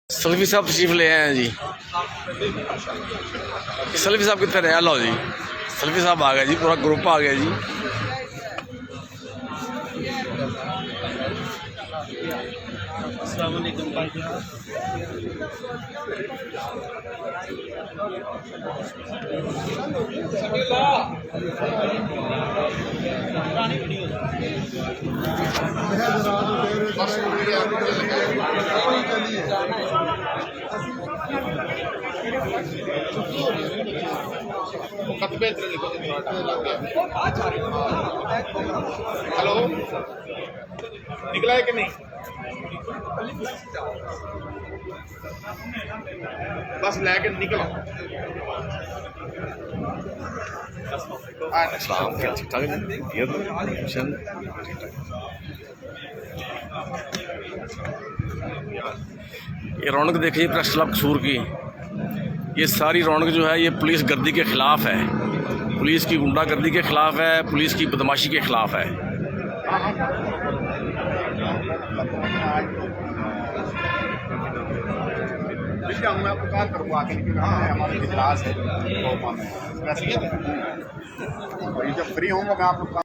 Salafi साहब तशरीफ ले आए हैं जी। सलफी साहब कितने रहे? लो जी, सलफी साहब आ गए जी, पूरा ग्रुप आ गया जी। अस्सलाम वालेकुम भाईजान। हेलो, निकला है कि नहीं? बस लेके निकलो। ठीक ठाक ये रौनक देखिए प्रेस क्लब कसूर की। ये सारी रौनक जो है ये पुलिस गर्दी के ख़िलाफ़ है, पुलिस की गुंडागर्दी के ख़िलाफ़ है, पुलिस की बदमाशी के ख़िलाफ़ है। मैं आपको कॉल करूँगा आके, लेकिन हमारे इजलास है, जब फ्री होंगे मैं आपको